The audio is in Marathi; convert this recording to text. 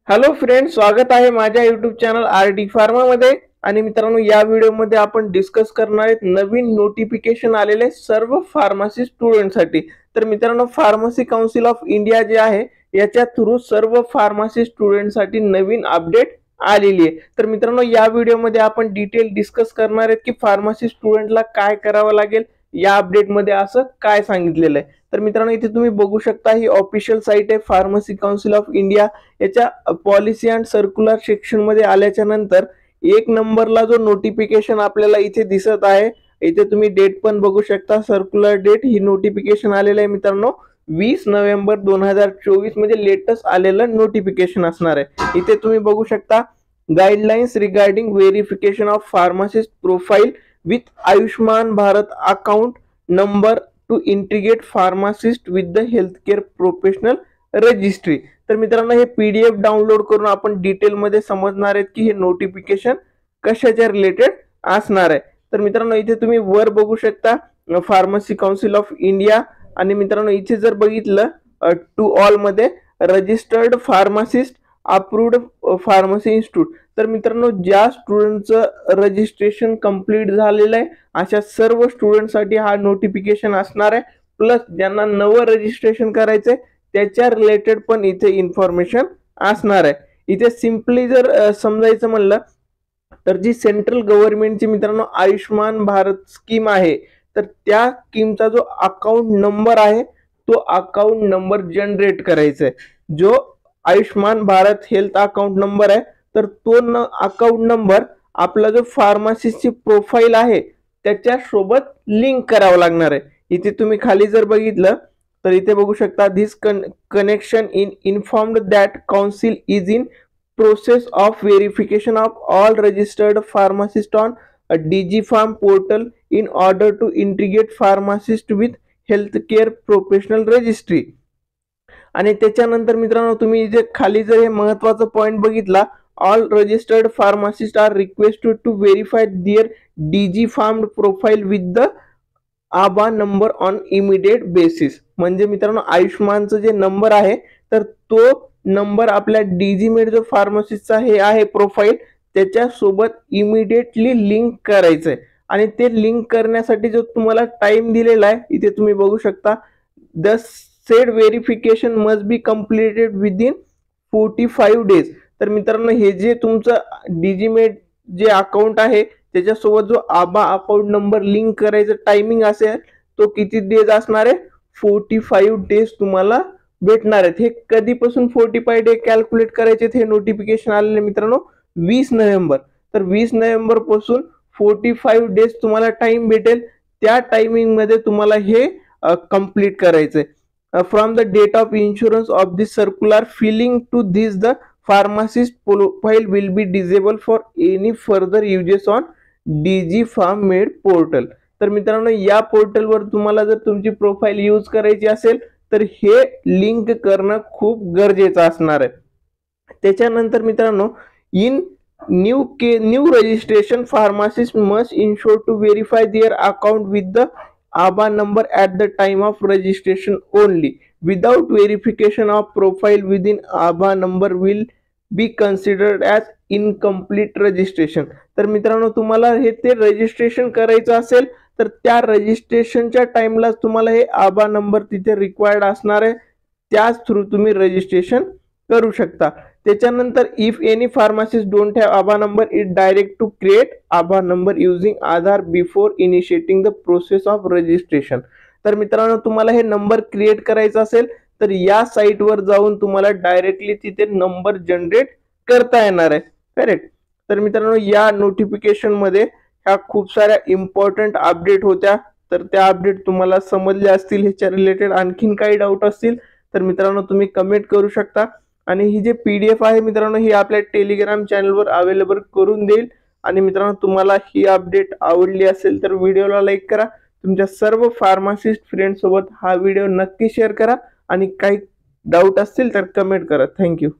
हॅलो फ्रेंड्स, स्वागत आहे माझ्या YouTube channel R D pharma मध्ये। आणि मित्रांनो, या व्हिडिओमध्ये आपण डिस्कस करणार आहेत नवीन नोटिफिकेशन आलेले सर्व फार्मसी स्टुडंटसाठी। तर मित्रांनो, फार्मसी काउन्सिल ऑफ इंडिया जे आहे याच्या थ्रू सर्व फार्मसी स्टुडंटसाठी नवीन अपडेट आलेली आहे। तर मित्रांनो, या व्हिडिओमध्ये आपण डिटेल डिस्कस करणार आहेत की फार्मसी स्टुडंटला काय करावं लागेल, या अपडेट मध्ये असं काय सांगितलेलं आहे। तर मित्रांनो, इथे तुम्ही बघू शकता ही ऑफिशियल साइट आहे फार्मसी काउन्सिल ऑफ इंडिया। याच्या पॉलिसी अँड सर्क्युलर सेक्शन मध्ये आल्याच्या नंतर एक नंबरला जो नोटिफिकेशन आपल्याला इथे दिसत आहे, इथे तुम्ही डेट पण बघू शकता, सर्क्युलर डेट ही नोटिफिकेशन आलेलं आहे मित्रांनो 20 नोव्हेंबर 2024 म्हणजे लेटेस्ट आलेलं नोटिफिकेशन असणार आहे। इथे तुम्ही बघू शकता guidelines regarding verification of pharmacist profile with Ayushman Bharat account number two integrate pharmacist with the healthcare professional registry. तर मित्रांनो, हे पीडीएफ डाउनलोड करून आपण डिटेल मध्ये समजणार आहेत की हे नोटिफिकेशन कशाच्या रिलेटेड असणार आहे। तर मित्रांनो, इथे तुम्ही वर बघू शकता फार्मसी काउन्सिल ऑफ इंडिया। आणि मित्रांनो, इथे जर बघितलं टू ऑल मध्ये registered pharmacist approved pharmacy institute, तर मित्रांनो ज्या स्टुडंटचं रजिस्ट्रेशन कंप्लीट झालेलं आहे अशा सर्व स्टुडंटसाठी हा नोटिफिकेशन असणार आहे। प्लस ज्यांना नवं रजिस्ट्रेशन करायचंय त्याच्या रिलेटेड पण इथे इन्फॉर्मेशन असणार आहे। इथे सिंपली जर समजायचं म्हणलं तर जी सेंट्रल गव्हर्नमेंटची मित्रांनो आयुष्मान भारत स्कीम आहे, तर त्या स्कीमचा जो अकाउंट नंबर आहे तो अकाउंट नंबर जनरेट करायचा आहे। जो Ayushman Bharat health account number आहे, तर तो अकाउंट नंबर आपला जो फार्मसीची प्रोफाइल आहे त्याच्या सोबत लिंक करावं लागणार आहे। इथे तुम्ही खाली जर बघितलं तर इथे बघू शकता this connection informed that council is in process of verification of all registered pharmacists on a DigiPharm portal in order to integrate pharmacist with healthcare professional registry। आणि त्याच्यानंतर मित्रांनो, तुम्ही जे खाली जर हे महत्त्वाचा पॉइंट बघितला, all registered pharmacist are requested to verify their DigiPharm profile with the ABHA number on immediate basis. म्हणजे मित्रांनो, आयुष्मानचं जे नंबर आहे तर तो नंबर आपल्या डीजीमेड जो फार्मसीचा हे आहे प्रोफाइल त्याच्या सोबत इमिडिएटली लिंक करायचंय। आणि ते लिंक करण्यासाठी जो तुम्हाला टाइम दिलेला आहे इथे तुम्ही बघू शकता, the sed verification must be completed within 45 days. तर मित्रांनो, हे जे तुमचं डीजीमेड जे अकाउंट आहे त्याच्यासोबत जो आबा अकाउंट नंबर लिंक करायचं टायमिंग असेल तो किती डेज असणार आहे, 45 डेज तुम्हाला भेटणार आहेत। हे कधीपासून 45 डे कॅल्क्युलेट करायचे हे नोटिफिकेशन आलेले मित्रांनो 20 नोव्हेंबर। तर 20 नोव्हेंबर पासून 45 डेज तुम्हाला टाइम भेटेल, त्या टायमिंग मध्ये तुम्हाला हे कंप्लीट करायचंय। From the date of insurance of this circular filling to this the pharmacist profile will be disable for any further uses on DigiPharm med portal. तर मित्रांनो, या पोर्टलवर तुम्हाला जर तुमची प्रोफाइल यूज करायची असेल तर हे लिंक करणं खूप गरजेचं असणार आहे। त्याच्यानंतर मित्रांनो, in new registration pharmacist must insure to verify their account with the ABHA number at the time of registration only. Without verification of profile within ABHA number will be considered as incomplete registration. तर मित्रांनो, तुम्हाला हे ते रजिस्ट्रेशन करायचं असेल तर त्या रजिस्ट्रेशनच्या टाइमला तुम्हाला हे आबा नंबर तिथे रिक्वायर्ड असणार आहे, त्याच थ्रू तुम्ही रजिस्ट्रेशन करू शकता। त्याच्यानंतर if any pharmacist don't have ABHA number it direct to create ABHA number using Aadhaar before initiating the process of registration. तर मित्रांनो, तुम्हाला हे नंबर क्रिएट करायचा असेल तर या साईटवर जाऊन तुम्हाला डायरेक्टली तिथे नंबर जनरेट करता येणार आहे, करेक्ट। तर मित्रांनो, या नोटिफिकेशन मध्ये ह्या खूप साऱ्या इम्पॉर्टंट अपडेट होत्या। तर त्या अपडेट तुम्हाला समजल्या असतील, ह्याच्या रिलेटेड आणखीन काही डाऊट असतील तर मित्रांनो तुम्ही कमेंट करू शकता। आणि ही जे पीडीएफ आहे मित्रांनो ही आपल्या टेलिग्राम चॅनलवर अवेलेबल करून देईल। आणि मित्रांनो, तुम्हाला ही अपडेट आवडली असेल तर व्हिडिओला लाईक करा, तुमच्या सर्व फार्मासिस्ट फ्रेंड सोबत हा व्हिडिओ नक्की शेअर करा, आणि काही डाऊट असतील तर कमेंट करा। थँक्यू।